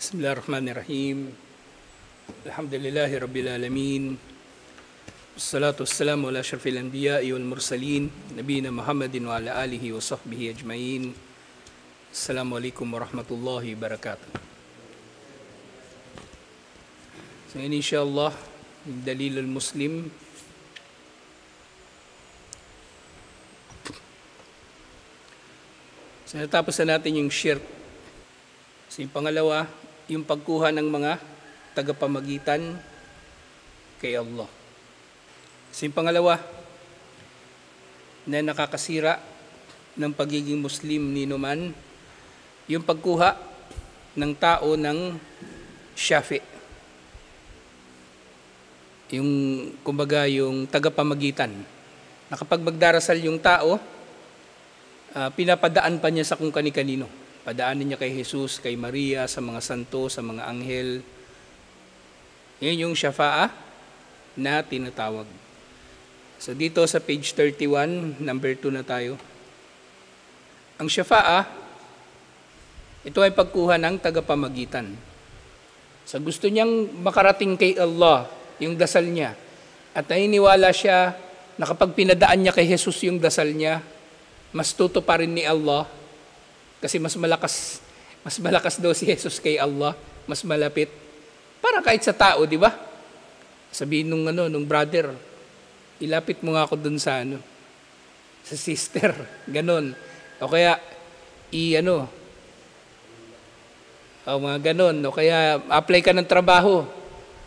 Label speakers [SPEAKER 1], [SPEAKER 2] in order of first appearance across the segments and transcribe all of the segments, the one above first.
[SPEAKER 1] Bismillahirrahmanirrahim. Alhamdulillahi Rabbil Alamin. Wassalatu wassalamu ala asyrafil anbiya'i wal mursalin, nabiyina Muhammadin wa ala alihi wa sahbihi ajma'in. Assalamualaikum warahmatullahi wabarakatuh. So insyaAllah, Dalilul Muslim. So natapos na natin yung shirk. So yung pangalawa, yung pagkuha ng mga tagapamagitan kay Allah. So yung pangalawa, na nakakasira ng pagiging Muslim ni numan, yung pagkuha ng tao ng syafi. Yung, kumbaga, yung tagapamagitan. Na kapag magdarasal yung tao, pinapadaan pa niya sa kung kani-kanino. Padaanin niya kay Jesus, kay Maria, sa mga santo, sa mga anghel. Yan yung syafa'ah na tinatawag. So dito sa page 31, number 2 na tayo. Ang syafa'ah, ito ay pagkuha ng tagapamagitan. So gusto niyang makarating kay Allah, yung dasal niya. At naniniwala siya na kapag pinadaan niya kay Jesus yung dasal niya, mas tuto pa rin ni Allah kasi mas malakas daw si Jesus kay Allah, mas malapit. Para kahit sa tao, di ba? Sabihin nung brother, ilapit mo nga ako dun sa sa sister, ganon. O kaya mga ganon. O kaya apply ka ng trabaho,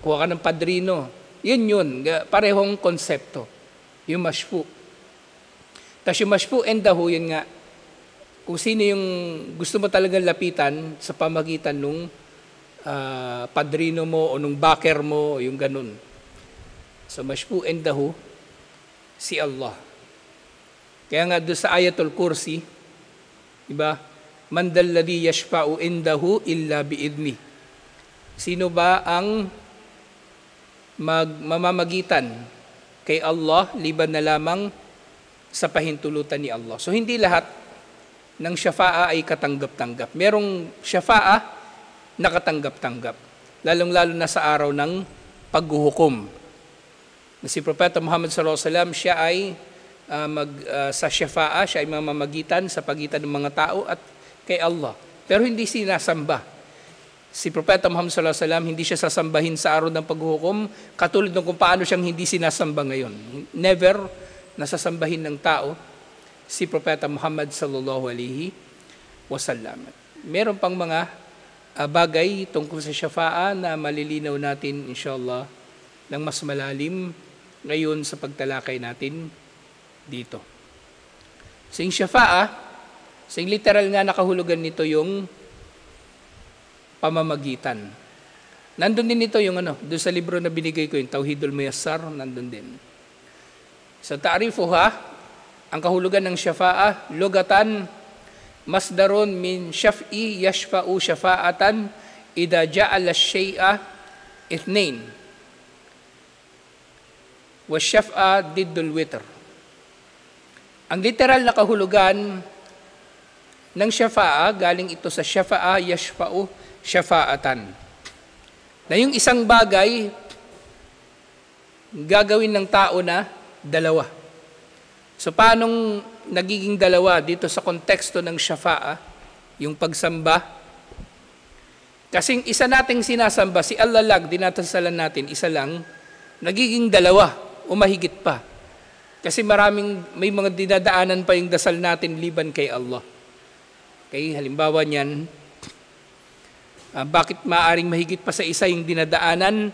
[SPEAKER 1] kuha ka ng padrino. Yun, parehong konsepto. Yung mashfu. Tapos yung mashfu and dahu, yun nga, kung sino yung gusto mo talagang lapitan sa pamagitan nung padrino mo o nung backer mo o yung ganun. So mashfu and dahu, si Allah. Kaya nga doon sa Ayatul Kursi, diba? Man dalladhi yashfa'u indahu illa biidni. Sino ba ang mamamagitan kay Allah liban na lamang sa pahintulutan ni Allah. So hindi lahat ng syafa'ah ay katanggap-tanggap. Merong syafa'ah na katanggap-tanggap. Lalong-lalo na sa araw ng paghuhukom. Si Propeta Muhammad sallallahu alaihi wasallam, siya ay sa syafa'ah, siya ay mamamagitan sa pagitan ng mga tao at kay Allah. Pero hindi sinasamba. Si Propeta Muhammad sallallahu alaihi wasallam, hindi siya sasambahin sa araw ng paghuhukom, katulad ng kung paano siyang hindi sinasamba ngayon. Never nasasambahin ng tao si Propeta Muhammad sallallahu alaihi wasallam. Meron pang mga bagay tungkol sa syafa'ah na malilinaw natin inshallah ng mas malalim ngayon sa pagtalakay natin dito. So yung syafa'ah, so yung literal nga nakahulugan nito yung pamamagitan. Nandun din ito yung doon sa libro na binigay ko, yung Tauhidul Muyassar, nandun din. Sa ta'rifuha, ang kahulugan ng syafa'ah, lugatan, masdarun min syaf'i yashfa'u syafa'atan idha ja'ala syai'a ithnain. Wa syaf'a diddul witr. Ang literal na kahulugan ng syafa'ah, galing ito sa syafa'a yashfa'u syafa'atan. Na yung isang bagay, gagawin ng tao na dalawa. So paanong nagiging dalawa dito sa konteksto ng syafa'ah, yung pagsamba? Kasing isa nating sinasamba, si Allah lang, dinatasalan natin, isa lang, nagiging dalawa o mahigit pa. Kasi may mga dinadaanan pa yung dasal natin liban kay Allah. Okay, halimbawa niyan, bakit maaring mahigit pa sa isa yung dinadaanan?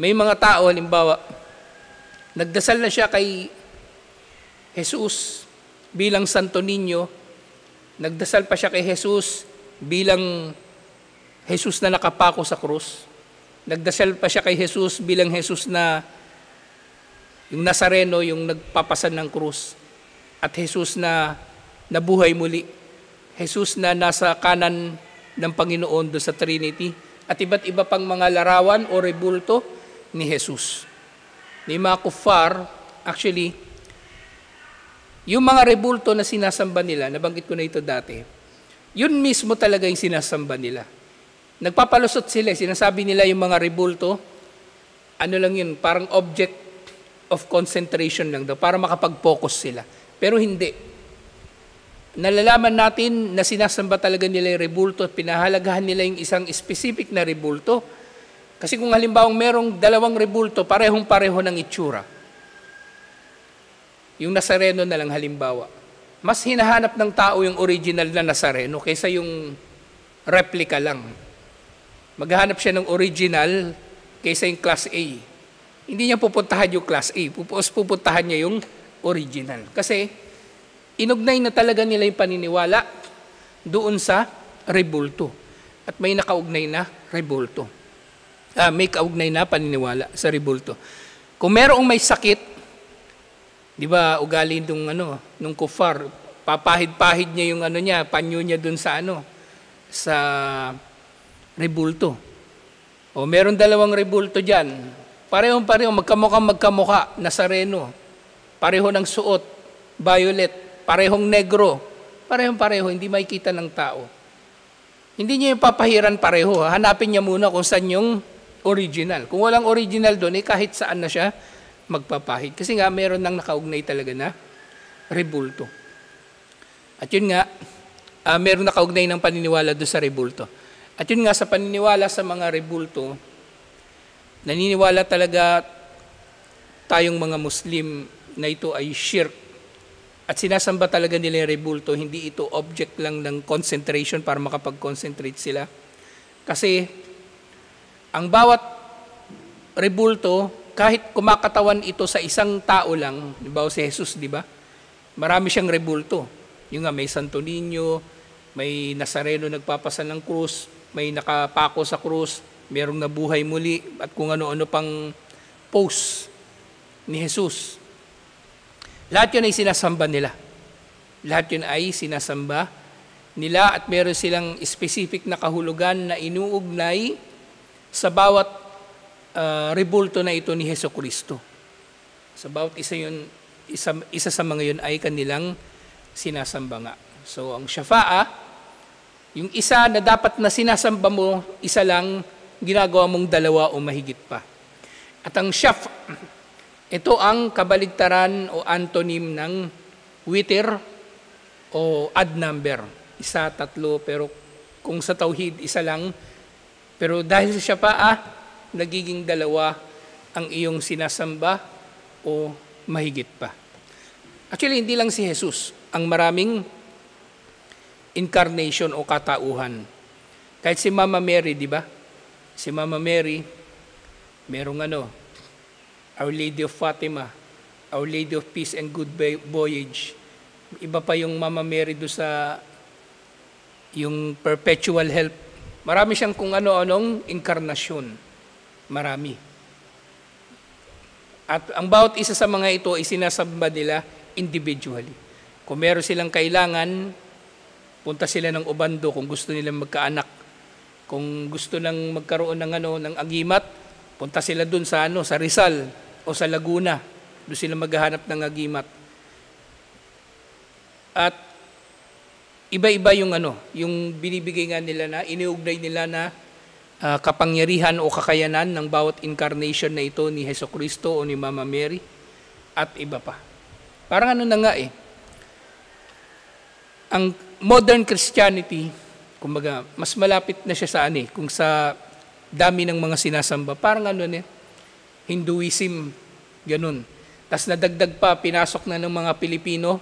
[SPEAKER 1] May mga tao, halimbawa, nagdasal na siya kay Jesus bilang Santo Niño, nagdasal pa siya kay Jesus bilang Jesus na nakapako sa krus, nagdasal pa siya kay Jesus bilang Jesus na yung Nazareno, yung nagpapasan ng krus, at Jesus na nabuhay muli, Jesus na nasa kanan ng Panginoon doon sa Trinity, at iba't iba pang mga larawan o rebulto ni Jesus. Ni mga kuffar, actually, yung mga rebulto na sinasamba nila, nabanggit ko na ito dati, Yun mismo talaga yung sinasamba nila. Nagpapalusot sila, sinasabi nila yung mga rebulto, ano lang yun, parang object of concentration lang daw, para makapag-focus sila. Pero hindi. Nalalaman natin na sinasamba talaga nila yung rebulto at pinahalagahan nila yung isang specific na rebulto. Kasi kung halimbawa merong dalawang rebulto, parehong-pareho ng itsura. Yung Nazareno na lang halimbawa. Mas hinahanap ng tao yung original na Nazareno kaysa yung replica lang. Maghahanap siya ng original kaysa yung Class A. Hindi niya pupuntahan yung Class A. Pupuntahan niya yung original. Kasi inugnay na talaga nila yung paniniwala doon sa rebulto. At may nakaugnay na rebulto. May kaugnay na paniniwala sa rebulto. Kung merong may sakit, di ba, ugali nung kufar, papahid-pahid niya yung panyo niya dun sa sa rebulto. O meron dalawang rebulto diyan. Parehong-pareho, magkamukha, Nazareno. Pareho ng suot, violet, parehong negro. Parehong-pareho, hindi makikita ng tao. Hindi niya yung papahiran pareho. Hanapin niya muna kung saan yung original. Kung walang original doon, kahit saan na siya magpapahid. Kasi nga, meron nang nakaugnay talaga na rebulto. At yun nga, meron nakaugnay ng paniniwala doon sa rebulto. At yun nga, sa paniniwala sa mga rebulto, naniniwala talaga tayong mga Muslim na ito ay shirk. At sinasamba talaga nila yung rebulto, hindi ito object lang ng concentration para makapag-concentrate sila. Kasi ang bawat rebulto, kahit kumakatawan ito sa isang tao lang, di ba si Jesus, di ba? Marami siyang rebulto. Yung nga, may Santo Niño, may Nazareno nagpapasan ng krus, may nakapako sa krus, merong nabuhay muli, at kung ano-ano pang pose ni Jesus. Lahat yun ay sinasamba nila. Lahat yun ay sinasamba nila at meron silang specific na kahulugan na inuugnay sa bawat rebulto na ito ni Hesukristo. Sa bawat isa sa mga yun ay kanilang sinasamba nga. So ang syafa'a, yung isa na dapat na sinasamba mo, isa lang, ginagawa mong dalawa o mahigit pa. At ang syaf, ito ang kabaligtaran o antonym ng witr o odd number. Isa, tatlo, pero kung sa tauhid, isa lang. Pero dahil sa syafa'a, nagiging dalawa ang iyong sinasamba o mahigit pa. Actually, hindi lang si Jesus ang maraming incarnation o katauhan. Kahit si Mama Mary, di ba? Si Mama Mary, merong Our Lady of Fatima, Our Lady of Peace and Good Voyage. Iba pa yung Mama Mary do sa yung perpetual help. Marami siyang kung ano-anong inkarnasyon. Marami. At ang bawat isa sa mga ito ay sinasamba nila individually. Kung meron silang kailangan, punta sila ng Obando kung gusto nilang magkaanak. Kung gusto nang magkaroon ng agimat, punta sila dun sa sa Rizal o sa Laguna. Doon sila maghahanap ng agimat. At iba-iba yung binibigay nga nila na iniugnay nila na kapangyarihan o kakayanan ng bawat incarnation na ito ni Hesukristo o ni Mama Mary at iba pa. Parang na nga ang modern Christianity, kumbaga, mas malapit na siya sa kung sa dami ng mga sinasamba. Parang Hinduism, ganun. Tas nadagdag pa, pinasok na ng mga Pilipino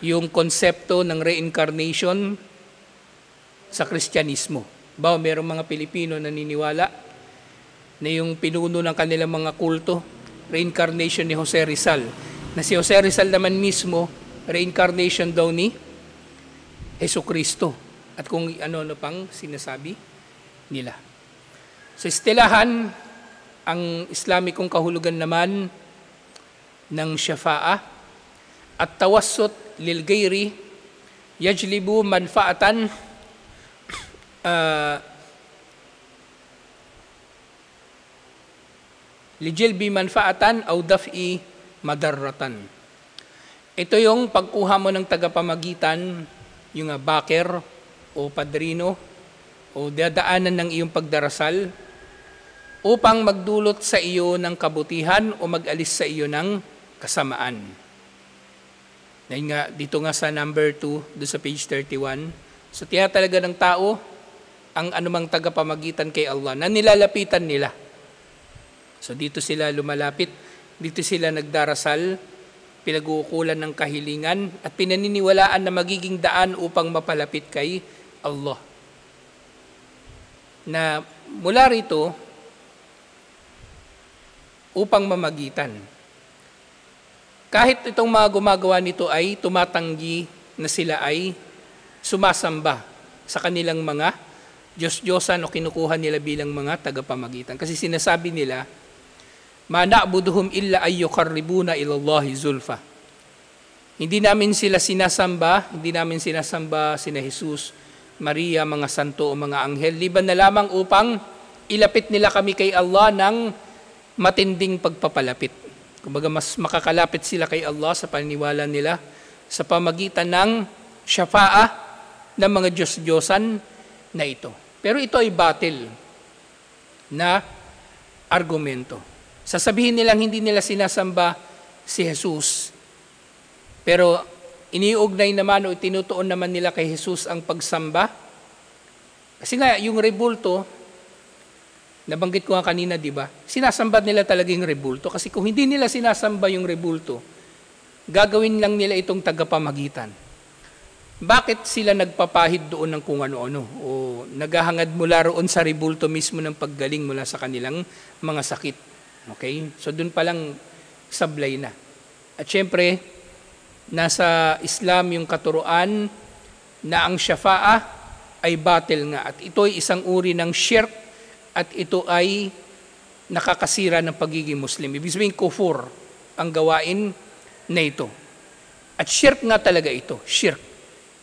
[SPEAKER 1] yung konsepto ng reincarnation sa Kristyanismo. Merong mga Pilipino naniniwala na yung pinuno ng kanilang mga kulto, reincarnation ni Jose Rizal. Na si Jose Rizal naman mismo, reincarnation daw ni Hesukristo. At kung ano pang sinasabi nila. Sa istilahan, ang Islamikong kahulugan naman ng syafa'a at tawassut lil ghairi yajlibu manfaatan lijilbi manfaatan aw daf'i madarratan. Ito yung pagkuha mo ng tagapamagitan yung baker o padrino o dadaanan ng iyong pagdarasal upang magdulot sa iyo ng kabutihan o mag-alis sa iyo ng kasamaan. Dahil nga, dito nga sa number 2, doon sa page 31, so tinatalaga ng tao ang anumang tagapamagitan kay Allah na nilalapitan nila. So dito sila lumalapit, dito sila nagdarasal, pinag-uukulan ng kahilingan at pinaniniwalaan na magiging daan upang mapalapit kay Allah. Na mula rito, upang mamagitan. Kahit itong mga gumagawa nito ay tumatanggi na sila ay sumasamba sa kanilang mga Diyos-Diyosan o kinukuha nila bilang mga tagapamagitan. Kasi sinasabi nila, ma na'buduhum illa ay yuqarribuna ilallahi zulfa. Hindi namin sila sinasamba, hindi namin sinasamba sina Jesus, Maria, mga santo o mga anghel, liban na lamang upang ilapit nila kami kay Allah ng matinding pagpapalapit. Kumbaga mas makakalapit sila kay Allah sa paniniwala nila sa pamagitan ng syafa'ah ng mga Diyos-Diyosan na ito. Pero ito ay batil na argumento. Sasabihin nilang hindi nila sinasamba si Jesus. Pero iniugnay naman o tinutuon naman nila kay Jesus ang pagsamba. Kasi nga yung rebulto, nabanggit ko nga kanina, di ba? Sinasamba nila talaga yung rebulto. Kasi kung hindi nila sinasamba yung rebulto, gagawin lang nila itong tagapamagitan. Bakit sila nagpapahid doon ng kung ano-ano? O naghahangad mula roon sa rebulto mismo ng paggaling mula sa kanilang mga sakit. Okay? So doon palang sablay na. At syempre, nasa Islam yung katuruan na ang syafa'ah ay batil nga. At ito ay isang uri ng shirk at ito ay nakakasira ng pagiging Muslim. Ibig sabihin, kufur ang gawain na ito. At shirk nga talaga ito, shirk.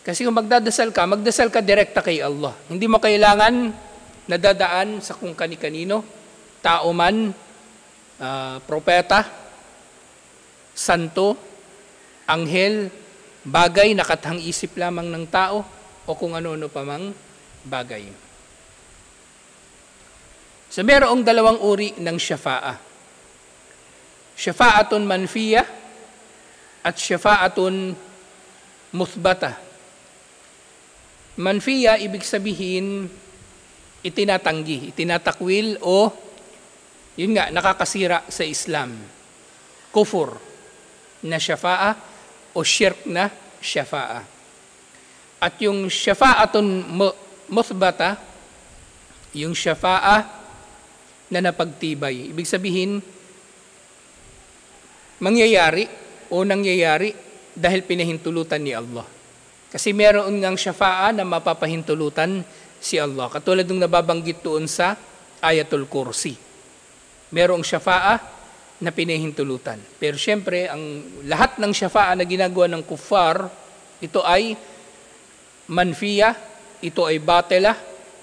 [SPEAKER 1] Kasi kung magdadasal ka direkta kay Allah. Hindi mo kailangan nadadaan sa kung kani-kanino, tao man, propeta, santo, anghel, bagay na katang isip lamang ng tao, o kung ano-ano pa mang bagay. So, mayroong dalawang uri ng syafa'ah. Syafa'atun manfiyah at syafa'atun muthbatah. Manfiyah, ibig sabihin, itinatanggi, itinatakwil o, yun nga, nakakasira sa Islam. Kufur na syafa'ah o shirk na syafa'ah. At yung syafa'atun muthbatah, yung syafa'ah na napagtibay. Ibig sabihin, mangyayari o nangyayari dahil pinahintulutan ni Allah. Kasi meron ngang syafa'ah na mapapahintulutan si Allah. Katulad ng nababanggit doon sa Ayatul Kursi. Merong syafa'ah na pinahintulutan. Pero syempre, ang lahat ng syafa'ah na ginagawa ng kuffar, ito ay manfiyah, ito ay batilah,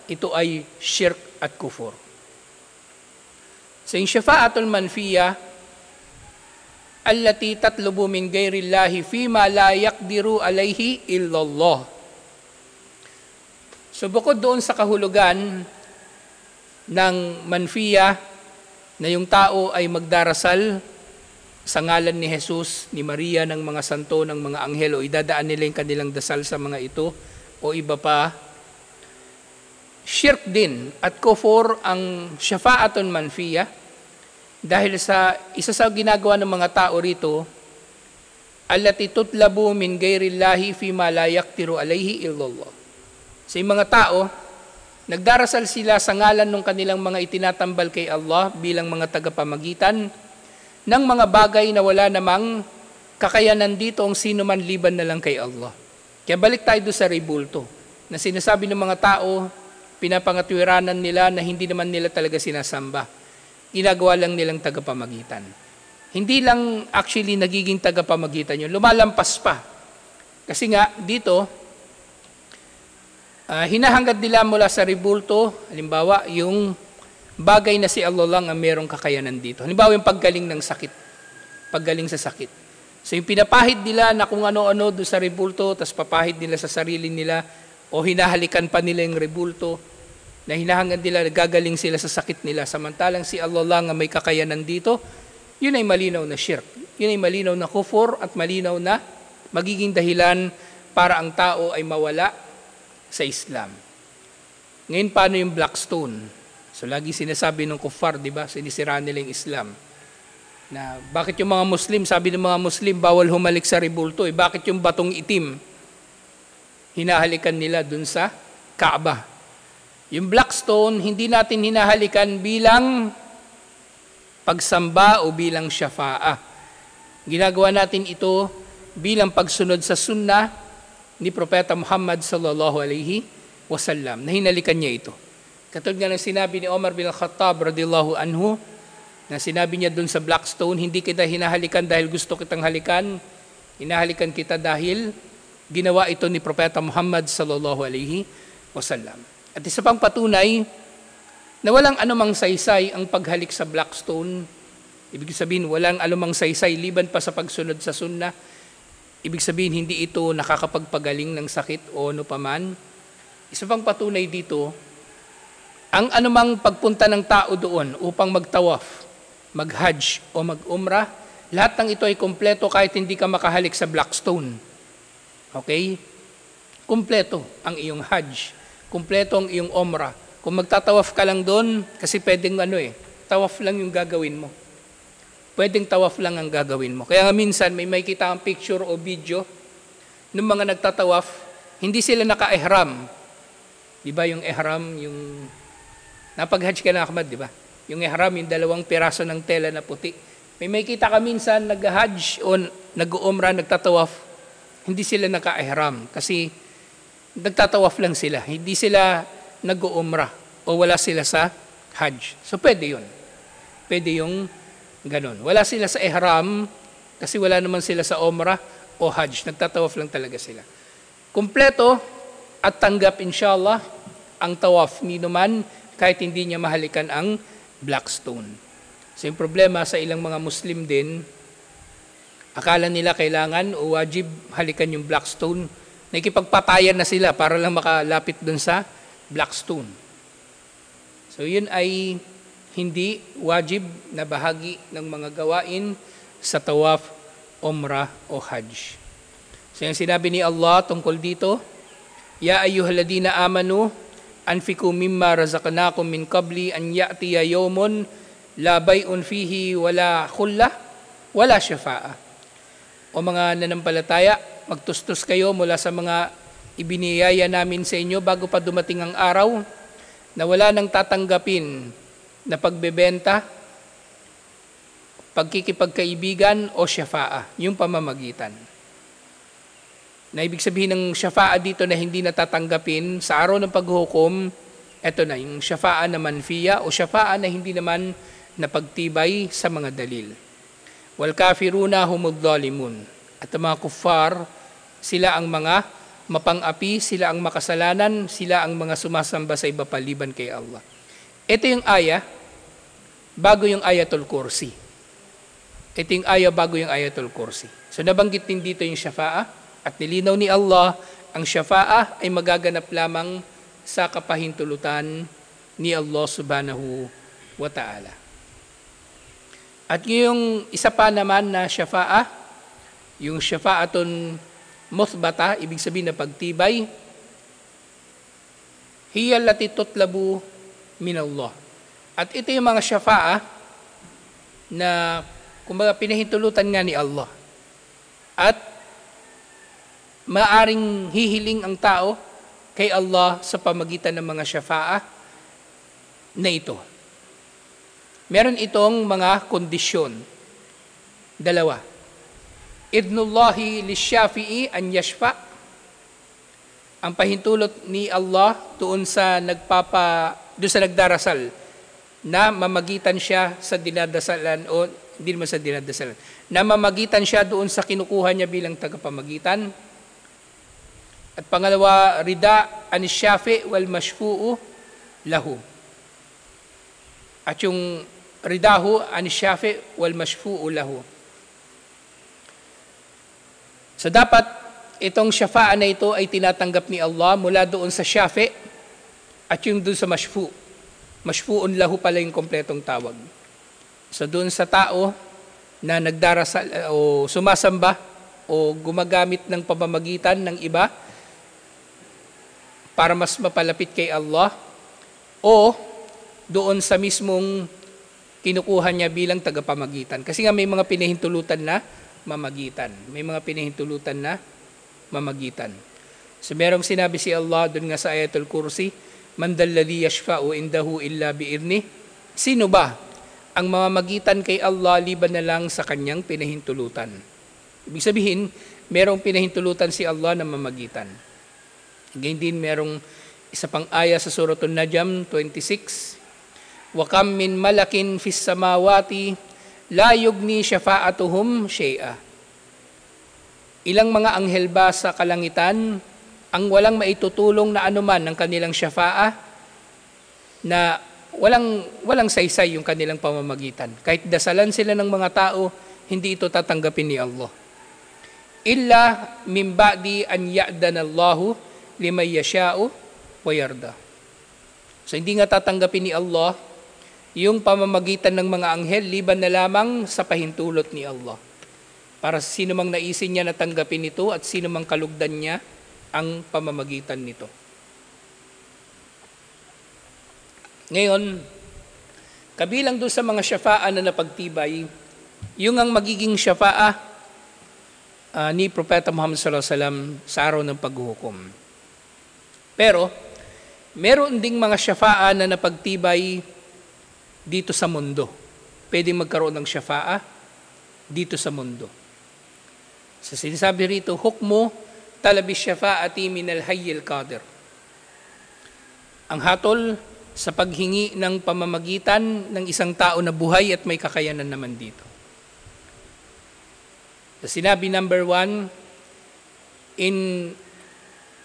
[SPEAKER 1] ito ay shirk at kufur. So yung syafa'atul manfiyah, allati tatlubu min ghairillahi fima la yaqdiru alayhi illallah. So bukod doon sa kahulugan ng manfiyah na yung tao ay magdarasal sa ngalan ni Jesus, ni Maria, ng mga santo, ng mga anghel, o idadaan nila yung kanilang dasal sa mga ito, o iba pa, shirk din at kufur ang syafa'atun manfiyah dahil sa isa sa ginagawa ng mga tao rito, allati tutlabu min ghairillahi fima la yaqdiru alayhi illallah. Sa mga tao, nagdarasal sila sa ngalan ng kanilang mga itinatambal kay Allah bilang mga tagapamagitan ng mga bagay na wala namang kakayanan dito ang sino man liban na lang kay Allah. Kaya balik tayo doon sa rebulto, na sinasabi ng mga tao, pinapangatwiranan nila na hindi naman nila talaga sinasamba. Ginagawa lang nilang tagapamagitan. Hindi lang actually nagiging tagapamagitan yun, lumalampas pa. Kasi nga dito, hinahangad nila mula sa rebulto, halimbawa yung bagay na si Allah lang ang merong kakayanan dito. Halimbawa yung paggaling ng sakit, paggaling sa sakit. So yung pinapahid nila na kung ano-ano doon sa rebulto, tapos papahid nila sa sarili nila, o hinahalikan pa nila yung rebulto, na hinahangad nila, gagaling sila sa sakit nila. Samantalang si Allah lang ang may kakayanan dito, yun ay malinaw na shirk. Yun ay malinaw na kufur at malinaw na magiging dahilan para ang tao ay mawala sa Islam. Ngayon, paano yung black stone? So lagi sinasabi ng kuffar, di ba? Sinisira nila yung Islam. Na bakit yung mga Muslim, sabi ng mga Muslim, bawal humalik sa rebulto. Bakit yung batong itim, hinahalikan nila dun sa Kaaba? Yung black stone, hindi natin hinahalikan bilang pagsamba o bilang syafa'a. Ginagawa natin ito bilang pagsunod sa sunnah ni Propeta Muhammad sallallahu alaihi wasallam, na hinalikan niya ito. Katulad nga ng sinabi ni Omar bin Khattab radhiyallahu anhu, na sinabi niya dun sa black stone, hindi kita hinahalikan dahil gusto kitang halikan, hinahalikan kita dahil ginawa ito ni Propeta Muhammad sallallahu alaihi wasallam. At isa pang patunay na walang anumang saysay ang paghalik sa black stone. Ibig sabihin, walang anumang saysay liban pa sa pagsunod sa sunnah. Ibig sabihin, hindi ito nakakapagpagaling ng sakit o ano paman. Isa pang patunay dito, ang anumang pagpunta ng tao doon upang magtawaf, mag-hajj o mag-umrah, lahat ng ito ay kumpleto kahit hindi ka makahalik sa black stone. Okay? Kumpleto ang iyong hajj. Kumpleto ang iyong umrah. Kung magtatawaf ka lang doon, kasi pwedeng tawaf lang yung gagawin mo. Pwedeng tawaf lang ang gagawin mo. Kaya nga minsan may kita ang picture o video ng mga nagtatawaf, hindi sila naka-ihram. Di ba yung ihram, yung napag-hajj ka na, Ahmad, di ba? Yung ihram, yung 2 piraso ng tela na puti. May kita ka minsan nag-hajj o nag-umrah, nagtatawaf, hindi sila naka-ihram kasi nagtatawaf lang sila. Hindi sila nag-umrah o wala sila sa hajj. So pwede yun. Pwede yung ganun. Wala sila sa ihram kasi wala naman sila sa umrah o hajj. Nagtatawaf lang talaga sila. Kumpleto at tanggap inshallah ang tawaf ni naman kahit hindi niya mahalikan ang black stone. So yung problema sa ilang mga Muslim din, akala nila kailangan o wajib halikan yung black stone. Nakikipagpatayan na sila para lang makalapit dun sa black stone. So yun ay hindi wajib na bahagi ng mga gawain sa tawaf, umrah o hajj. So yung sinabi ni Allah tungkol dito, Ya ayyuhalladina amanu, anfiku mimma razaqnakum min qabli an ya'tiya yawmun la bay'un fihi wala khullah wala shafa'a. O mga nanampalataya, magtustos kayo mula sa mga ibiniyaya namin sa inyo bago pa dumating ang araw na wala nang tatanggapin na pagbebenta, pagkikipagkaibigan o shafa'a, yung pamamagitan. Na ibig sabihin ng shafa'a dito na hindi natatanggapin sa araw ng paghukom, eto na, yung shafa'a na manfiya o shafa'a na hindi naman napagtibay sa mga dalil. Wal kafiruna humud zalimun. At ang mga kuffar, sila ang mga mapang-api, sila ang makasalanan, sila ang mga sumasamba sa iba paliban kay Allah. Ito yung aya, bago yung ayatul kursi. Ito yung aya bago yung ayatul kursi. So nabanggit din dito yung shafa'a. At nilinaw ni Allah, ang shafa'a ay magaganap lamang sa kapahintulutan ni Allah subhanahu wa ta'ala. At yung isa pa naman na shafa'a, yung shafa'atun muthbata, ibig sabihin na pagtibay, hiya allati tutlabu min Allah. At ito yung mga shafa'a na kumbaga pinahintulutan nga ni Allah. At maaring hihiling ang tao kay Allah sa pamagitan ng mga shafa'a na ito. Meron itong mga kondisyon. 2. Idnullahi lisyafi'i an yashfa'. Ang pahintulot ni Allah doon sa nagdarasal na mamagitan siya sa dinadasalan o hindi naman sa dinadasalan. Na mamagitan siya doon sa kinukuha niya bilang tagapamagitan. At pangalawa, rida anisyafi wal mashfu'u lahu. At yung ridahu anisyafi wal mashfu'u lahu. So dapat itong syafa'a na ito ay tinatanggap ni Allah mula doon sa syafi at yung doon sa mashfu. Mashfu'un lahu pala yung kompletong tawag. So doon sa tao na nagdarasal o sumasamba o gumagamit ng pamamagitan ng iba para mas mapalapit kay Allah, o doon sa mismong kinukuha niya bilang tagapamagitan. Kasi nga may mga pinahintulutan na mamagitan. May mga pinahintulutan na mamagitan. So merong sinabi si Allah doon nga sa Ayatul Kursi, man dalladhi yashfa'u indahu illa bi'irni. Sino ba ang mamamagitan kay Allah liban na lang sa kanyang pinahintulutan? Ibig sabihin, merong pinahintulutan si Allah na mamagitan. Ganyan din merong isa pang aya sa Suratul Najm 26. Wa kam min malakin fis samawati la yugni syafa'atuhum syai'a. Ilang mga anghel ba sa kalangitan ang walang maitutulong na anuman ng kanilang syafa'a, na walang saysay yung kanilang pamamagitan. Kahit dasalan sila ng mga tao, hindi ito tatanggapin ni Allah. Illa min ba'di an ya'dana Allahu liman yasha'u wa yarda. So hindi nga tatanggapin ni Allah yung pamamagitan ng mga anghel liban na lamang sa pahintulot ni Allah. Para sa sino mang naisin niya na tanggapin ito at sino mang kalugdan niya ang pamamagitan nito. Ngayon, kabilang doon sa mga syafa'a na napagtibay, yung ang magiging syafa'a ni Propeta Muhammad sallallahu alaihi wasallam sa araw ng paghuhukom. Pero, meron ding mga syafa'a na napagtibay dito sa mundo. Pwedeng magkaroon ng syafa'a dito sa mundo. Sa sinasabi rito, hukmo talabi syafa'ati minal hayyil qadir. Ang hatol sa paghingi ng pamamagitan ng isang tao na buhay at may kakayanan naman dito. Sa sinabi number 1, in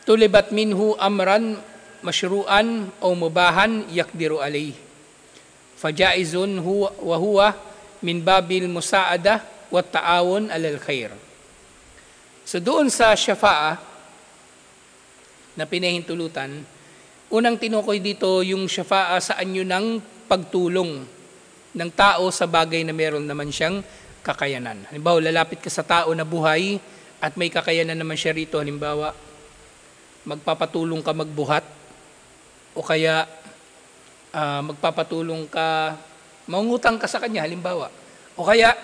[SPEAKER 1] tulibat minhu amran mashru'an o mubahan yakdiru alayh. Fajaizun huwa wa huwa min babil musa'ada wa ta'awun alal khair. So doon sa syafa'a na pinahintulutan, unang tinukoy dito yung syafa'a sa anyo ng pagtulong ng tao sa bagay na meron naman siyang kakayanan. Halimbawa, lalapit ka sa tao na buhay at may kakayanan naman siya rito. Halimbawa, magpapatulong ka magbuhat o kaya magpapatulong ka, mangutang ka sa kanya, halimbawa. O kaya,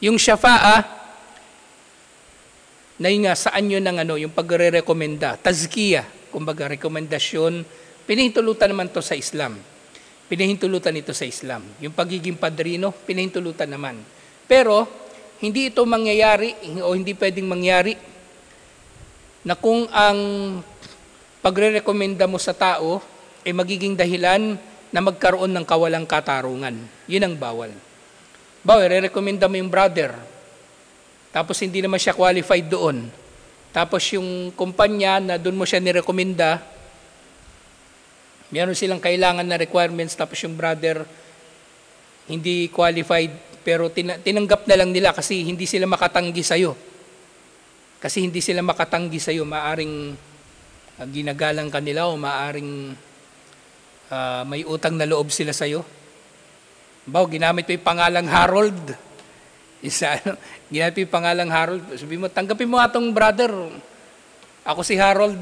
[SPEAKER 1] yung syafa'a na yun nga, saan yun ng yung pagre-rekomenda, tazkiyah, kumbaga rekomendasyon, pinahintulutan naman to sa Islam. Pinahintulutan ito sa Islam. Yung pagiging padrino, pinahintulutan naman. Pero, hindi ito mangyayari o hindi pwedeng mangyari na kung ang pagre-rekomenda mo sa tao ay magiging dahilan na magkaroon ng kawalang katarungan. Yun ang bawal. Bawa, re-rekomenda mo yung brother, tapos hindi naman siya qualified doon. Tapos yung kumpanya na doon mo siya nirekomenda, meron silang kailangan na requirements, tapos yung brother hindi qualified, pero tinanggap na lang nila kasi hindi sila makatanggi sa'yo. Kasi hindi sila makatanggi sa'yo, maaring ginagalang kanila o maaring may utang na loob sila sa'yo. Bawa, ginamit mo yung pangalang Harold. Ginamit mo yung pangalang Harold. Sabi mo, tanggapin mo atong brother. Ako si Harold.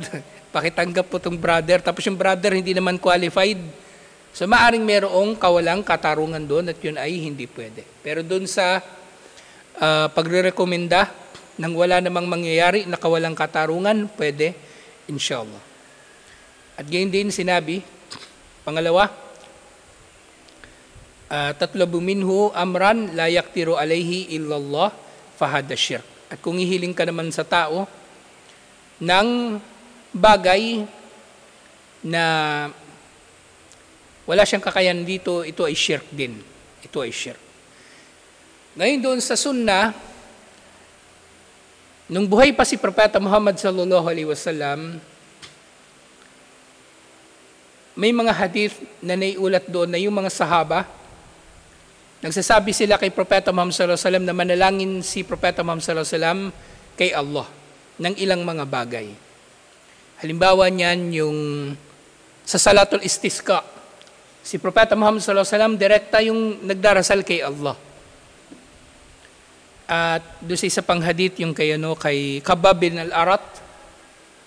[SPEAKER 1] Pakitanggap po itong brother. Tapos yung brother hindi naman qualified. So maaring merong kawalang katarungan doon at yun ay hindi pwede. Pero doon sa pagre-rekomenda nang wala namang mangyayari na kawalang katarungan, pwede, inshallah. At gayon din sinabi, pangalawa, tatlabu minhu amran la yaktiru alayhi illallah fahada syirk. At kung ihiling ka naman sa tao ng bagay na wala siyang kakayanan dito, ito ay syirk din. Ito ay syirk. Ngayon doon sa sunnah, nung buhay pa si Propeta Muhammad sallallahu alaihi wasallam, may mga hadith na naiulat doon na yung mga sahaba Nagsasabi sila kay Propeta Muhammad sallallahu alaihi wasallam na manalangin si Propeta Muhammad sallallahu alaihi wasallam kay Allah ng ilang mga bagay. Halimbawa niyan yung sa Salatul Istisqa. Si Propeta Muhammad sallallahu alaihi wasallam direkta yung nagdarasal kay Allah. At doon sa isa pang hadith yung kay Khabbab bin al-Arat,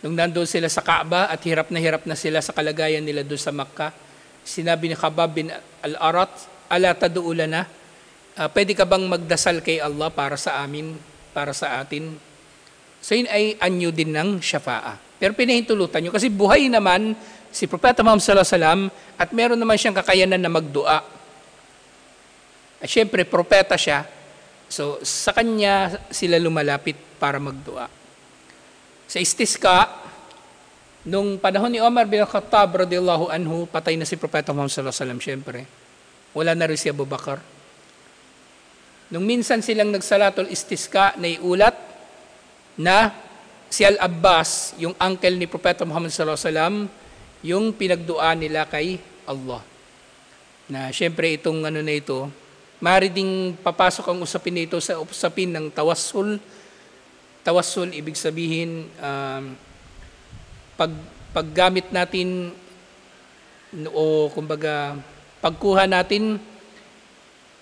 [SPEAKER 1] nung nandoon sila sa Kaaba at hirap na sila sa kalagayan nila doon sa Makkah, sinabi ni Khabbab bin al-Arat, ala tad'u lana, pwede ka bang magdasal kay Allah para sa amin, para sa atin? So yun ay anyo din ng syafa'a. Pero pinahintulutan nyo kasi buhay naman si Propeta Muhammad sallallahu alaihi wasallam at meron naman siyang kakayanan na magdua. At syempre, propeta siya, so sa kanya sila lumalapit para magdua. Sa istisqa, nung panahon ni Omar bin Khattab radhiyallahu anhu, patay na si Propeta Muhammad sallallahu alaihi wasallam syempre. Wala na rin si Abu Bakar. Nung minsan silang nagsalatul istisqa, naiulat na si Al-Abbas, yung uncle ni Propeta Muhammad sallallahu alaihi wasallam, yung pinagdua nila kay Allah. Na syempre itong na ito, maaari ding papasok ang usapin nito sa usapin ng tawassul. Tawassul, ibig sabihin, paggamit natin o kumbaga pagkuha natin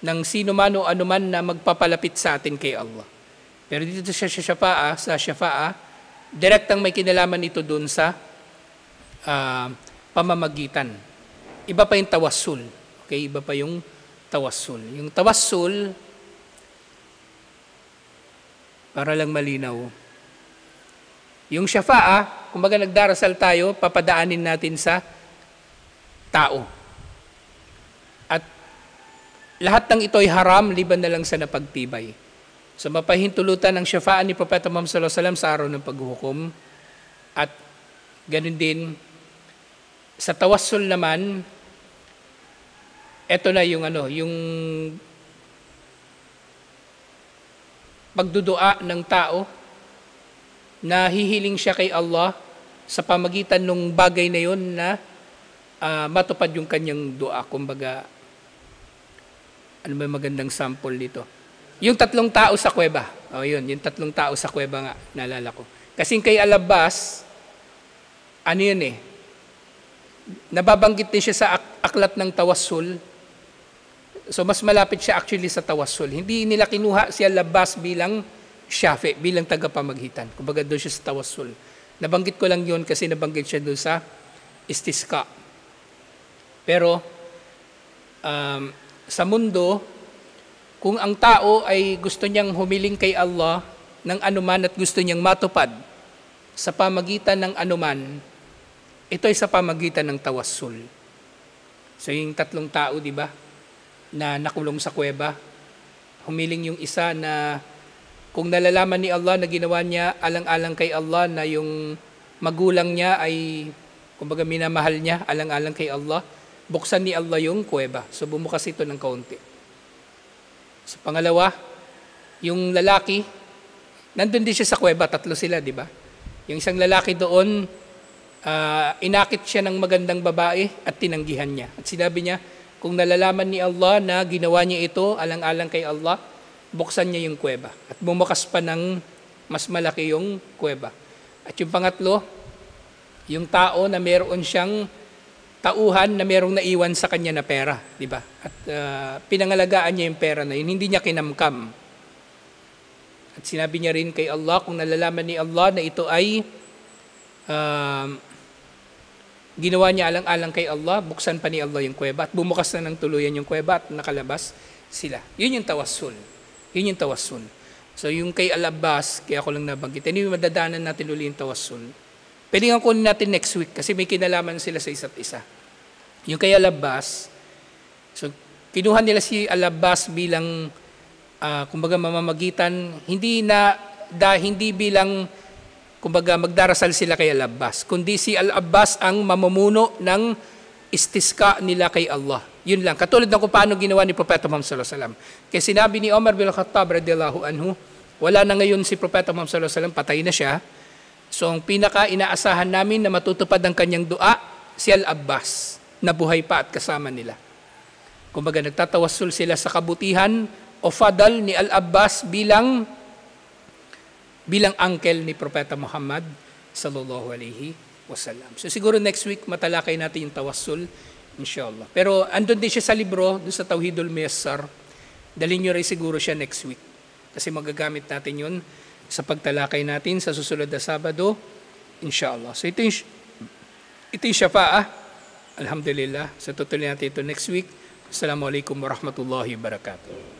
[SPEAKER 1] ng sino man o anuman na magpapalapit sa atin kay Allah. Pero dito sa syafa'a, direktang may kinalaman ito dun sa pamamagitan. Iba pa yung tawassul. Okay, iba pa yung tawassul. Yung tawassul, para lang malinaw, yung syafa'a, kumbaga nagdarasal tayo, papadaanin natin sa tao. At lahat ng ito ay haram, liban na lang sa napagtibay. So mapahintulutan ng syafa'a ni Propeta Muhammad sallallahu alaihi wasallam sa araw ng paghuhukom. At ganun din, sa tawassul naman, eto na yung yung pagdudua ng tao na hihiling siya kay Allah sa pamagitan ng bagay na yun na matupad yung kanyang dua. Kumbaga, ano ba magandang sample dito? Yung 3 tao sa kuweba. Yun, yung 3 tao sa kuweba nga, naalala ko. Kasing kay Al-Abbas, nababanggit din siya sa aklat ng tawassul. So mas malapit siya actually sa tawassul. Hindi nila kinuha si Al-Abbas bilang syafi, bilang tagapamagitan. Kumbaga doon siya sa tawassul. Nabanggit ko lang yun kasi nabanggit siya doon sa istisqa. Pero sa mundo, kung ang tao ay gusto niyang humiling kay Allah ng anuman at gusto niyang matupad sa pamagitan ng anuman, ito ay sa pamagitan ng tawassul. So yung 3 tao, di ba, na nakulong sa kuweba, humiling yung isa na kung nalalaman ni Allah na ginawa niya alang-alang kay Allah na yung magulang niya ay, kumbaga minamahal niya alang-alang kay Allah, buksan ni Allah yung kuweba. So bumukas ito ng kaunti. So pangalawa, yung lalaki, nandun din siya sa kuweba, 3 sila, di ba? Yung isang lalaki doon, inakit siya ng magandang babae at tinanggihan niya. At sinabi niya, kung nalalaman ni Allah na ginawa niya ito alang-alang kay Allah, buksan niya yung kuweba. At bumukas pa ng mas malaki yung kuweba. At yung pangatlo, yung tao na meron siyang tauhan na merong naiwan sa kanya na pera, di ba? At pinangalagaan niya yung pera na yun, hindi niya kinamkam. At sinabi niya rin kay Allah, kung nalalaman ni Allah na ito ay ginawa niya alang-alang kay Allah, buksan pa ni Allah yung kuweba at bumukas na ng tuluyan yung kuweba at nakalabas sila. Yun yung tawassul. Yun yung tawassul. So yung kay Al-Abbas, kaya ako lang nabanggit, hindi madadaanan natin uli yung tawassul. Pwede nga kunin natin next week kasi may kinalaman sila sa isa't isa. Yung kay Al-Abbas, so kinuha nila si Al-Abbas bilang kumbaga mamamagitan, hindi bilang kumbaga magdarasal sila kay Al-Abbas, kundi si Al-Abbas ang mamumuno ng istisqa nila kay Allah. Yun lang. Katulad ng kung paano ginawa ni Propeta Muhammad sallallahu alaihi wasallam. Kaya sinabi ni Omar bin Khattab radhiyallahu anhu, wala na ngayon si Propeta Muhammad sallallahu alaihi wasallam, patay na siya. So ang pinaka inaasahan namin na matutupad ang kanyang dua, si Al-Abbas, na buhay pa at kasama nila. Kumbaga nagtatawassul sila sa kabutihan o fadal ni Al-Abbas bilang uncle ni Propeta Muhammad sallallahu alaihi wasallam. So siguro next week matalakay natin yung tawassul, inshallah. Pero andun din siya sa libro, doon sa Tauhidul Muyassar. Dalhin nyo rin siguro siya next week. Kasi magagamit natin yun sa pagtalakay natin sa susunod na Sabado, inshallah. So ito yung syafa'ah. Alhamdulillah. So tutuloy natin ito next week. Assalamualaikum warahmatullahi wabarakatuh.